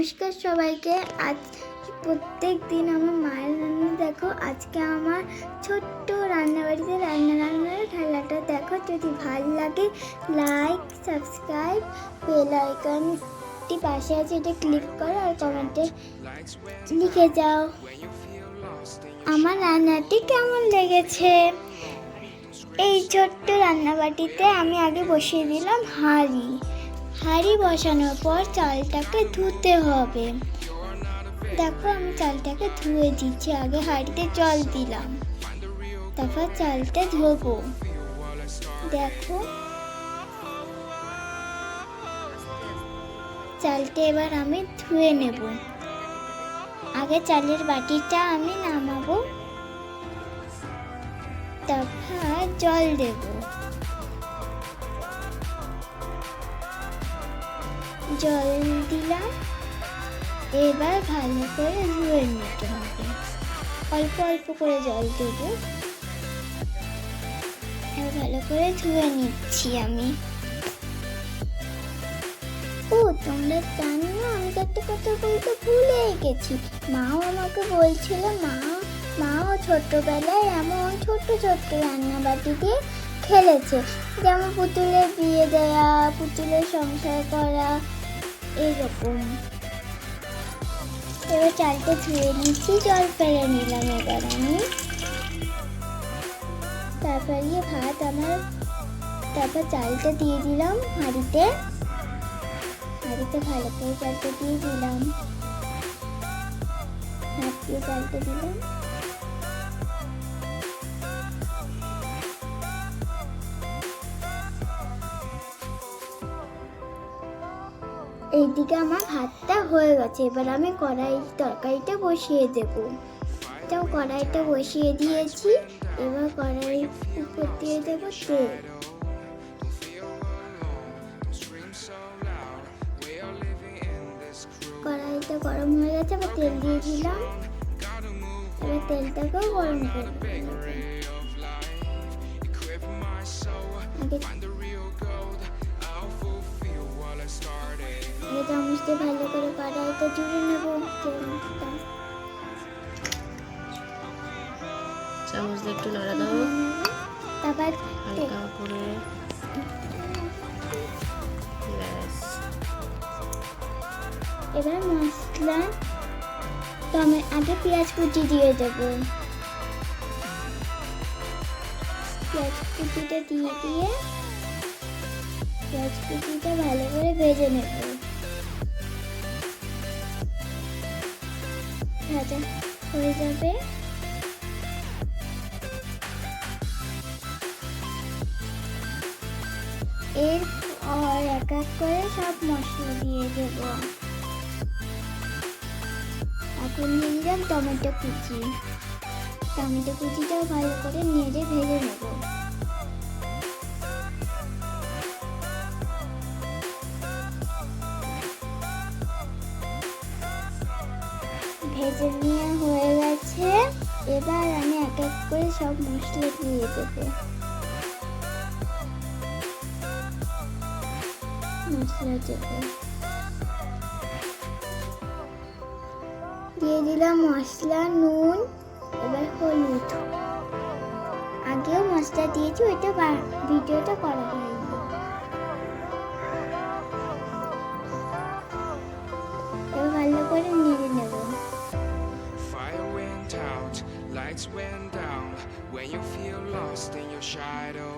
নমস্কার সবাইকে। আজ প্রত্যেক দিন আমার মায়ের রান্না দেখো, আজকে আমার ছোট্ট রান্নাবাড়িতে রান্নার খেলাটা দেখো। যদি ভালো লাগে লাইক, সাবস্ক্রাইব, বেল আইকনটি পাশে আছে, এটা ক্লিক করো আর কমেন্টে লিখে যাও আমার রান্নাটি কেমন লেগেছে। এই ছোট্ট রান্নাবাটিতে আমি আগে বসিয়ে দিলাম হাঁড়ি বসানোর পর চালটাকে ধুতে হবে। দেখো আমি চালটাকে ধুয়ে দিচ্ছি, আগে হাঁড়িতে জল দিলাম, তারপর চালটা ধোবো। দেখো চালটা এবার আমি ধুয়ে নেব। আগে চালের বাটিটা আমি নামাবো, তারপর জল দেব। জল দিলাম, এবার ভালো করে ধুয়ে নিতে হবে। অল্প অল্প করে জল দেব, এবার ভালো করে ধুয়ে নিচ্ছি আমি। ও তোমরা জানো না, আমি একটা কথা বলতে ভুলে গেছি। মাও আমাকে বলছিল, মাও ছোট্টবেলায় এমন ছোট্ট রান্নাবাটি দিয়ে খেলেছে, যেমন পুতুলের বিয়ে দেয়া, পুতুলের সংসার করা, এইরকম। এবার চালটা ধুয়ে নিচ্ছি, জল ফেলে নিলাম এবার আমি। তারপর তারপর চালটা দিয়ে দিলাম হাঁড়িতে ভালো করে চালটা দিয়ে দিলাম, হাত দিয়ে চালটা দিলাম। এইদিকে আমার ভাতটা হয়ে গেছে, এবার আমি তরকারিটা বসিয়ে দেবো। কড়াইটা বসিয়ে দিয়েছি, এবার কড়াইয়ের উপর দিয়ে দেবো তেল। কড়াইটা গরম হয়ে গেছে, এবার তেল দিয়ে দিলাম। এবার তেলটাকেও গরম করে চামচ দিয়ে ভালো করে কড়াইটা জুড়ে নেবো। চামচ দিয়ে একটু নাড়া দাও, তারপর হালকা করে। এবার মশলা আগে পেঁয়াজ কুচি দিয়ে দেবো। পেঁয়াজ কুচিটা দিয়ে পেঁয়াজ কুচিটা ভালো করে ভেজে নেব। ভাজা হয়ে যাবে, এরপর এক এক করে সব মশলা দিয়ে দেব। এখন দিয়ে দিলাম টমেটো কুচিটাও ভালো করে নেড়ে ভেজে নেব। ভেজে নিয়ে হয়ে গেছে, এবার আমি এক এক করে সব মশলা দিয়ে দেবো। দিয়ে দিলাম মশলা, নুন, এবার হলুদ। আগেও মশলা দিয়েছি, ওইটা ভিডিওটা করা হয়নি। এবার ভালো করে নেড়ে নেব। Lights went down when you feel lost in your shadow.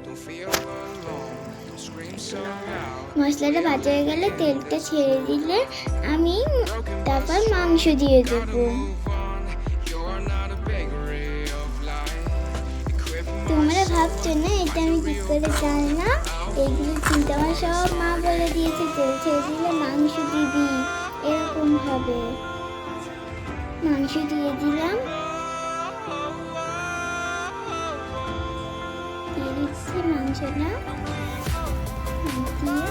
Don't feel alone, don't scream so loud. মশলাটা ভাজা হয়ে গেলে তেলটা ছেড়ে দিলে আমি তারপর মাংস দিয়ে দেবো। তোমরা ভাবছো না এটা আমি কি করে জানি না, এইগুলো চিন্তা আমার সব মা বলে দিয়েছে, তেল ছেড়ে দিলে মাংস দিবি, এরকম ভাবে। মাংস দিয়ে দিলাম, দিয়ে দিচ্ছি মাংসটা দিয়ে।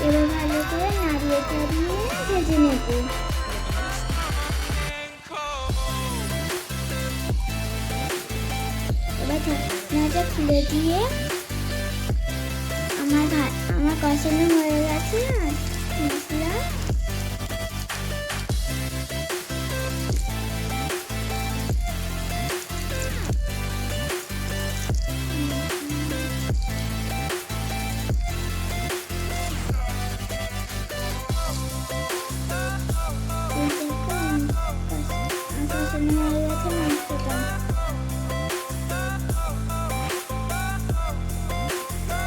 এবার ভালো করে নাড়িয়ে ভেজে নেব। এবার ঢাকনাটা খুলে দিয়ে কষানো হয়ে গেছে না মশলা। এই দেখো, কষানো হয়ে গেছে মাংসটা।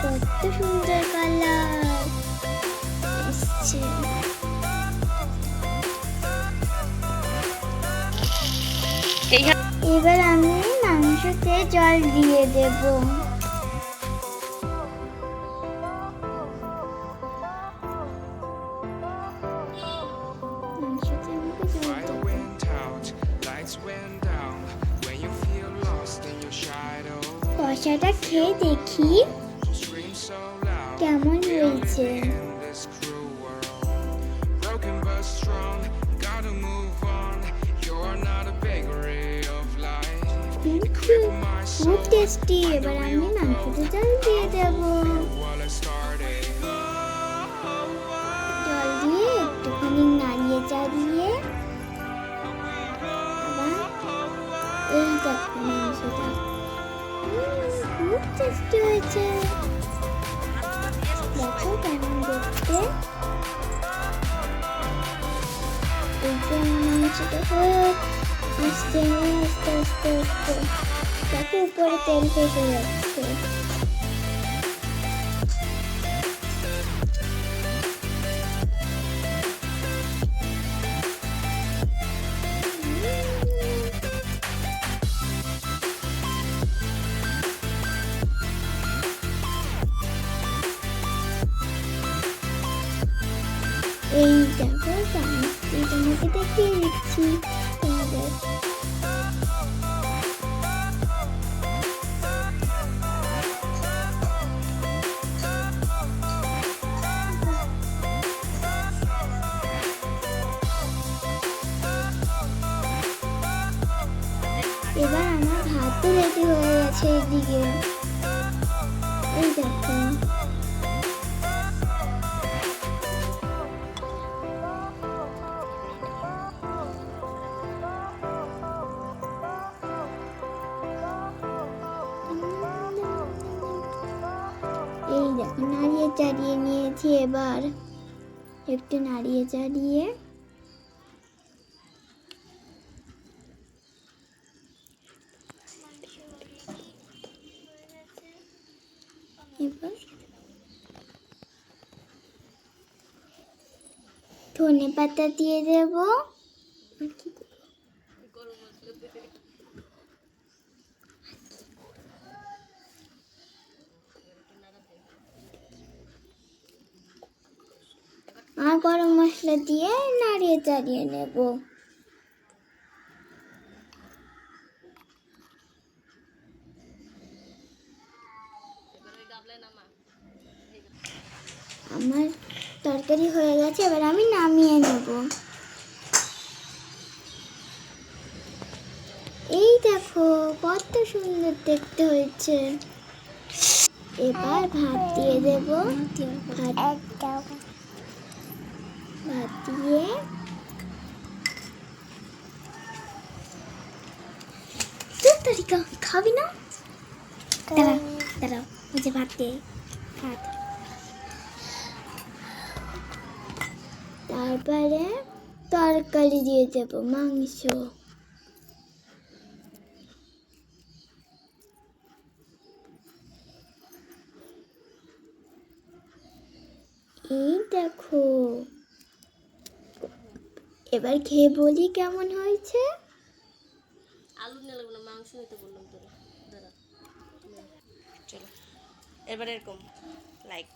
কত সুন্দর কালার এসছে। এবার আমি মাংসতে জল দিয়ে দেব। মাংসতে আমাকে জল Fire Dev. went out, lights went down. When you feel lost in your shadow, কষাটা খেয়ে দেখি don't scream so loud. কেমন We're হয়েছে। living in this cruel world. Broken but strong, gotta move on. You're not a bakery of life. Equip my খুব soul tasty. এবার আমি মাংসতে জল দিয়ে দেব। while I started. জল দিয়ে একটুখানি নাড়িয়ে চাড়িয়ে আবার এই দেখো মাংসটা খুব টেস্টি হয়েছে। দেখো কেমন দেখতে। এই যে আমার মাংসটা হয়ে আস্তে আস্তে আস্তে আস্তে দেখো উপরে তেল ফেটে যাচ্ছে। এই দেখো চামচটি তোমাকে দেখিয়ে দিচ্ছি তোমাদের। এবার আমার ভাতও রেডি হয়ে গেছে এদিকে। এই দেখো এই দেখো নাড়িয়ে চাড়িয়ে নিয়েছি। এবার একটু নাড়িয়ে চাড়িয়ে এবার ধনে পাতা দিয়ে দেব। আর গরম মশলা দিয়ে নাড়িয়ে চাড়িয়ে নেব। আমার তরকারি হয়ে গেছে, এবার আমি নামিয়ে নেব। এই দেখো কত সুন্দর দেখতে হয়েছে। এবার ভাত দিয়ে দেব। ভাত দিয়ে তরিকা খাবি না? দাঁড়াও দাঁড়াও, ওই যে ভাত দিয়ে ভাত। তারপরে তরকারি দিয়ে দেব, মাংস। এই দেখো, এবার খেয়ে বলি কেমন হয়েছে। আলু নিয়ে লাগবে না, মাংস নিতে বললাম তোরা। দাঁড়া চলো, এবার এরকম লাইক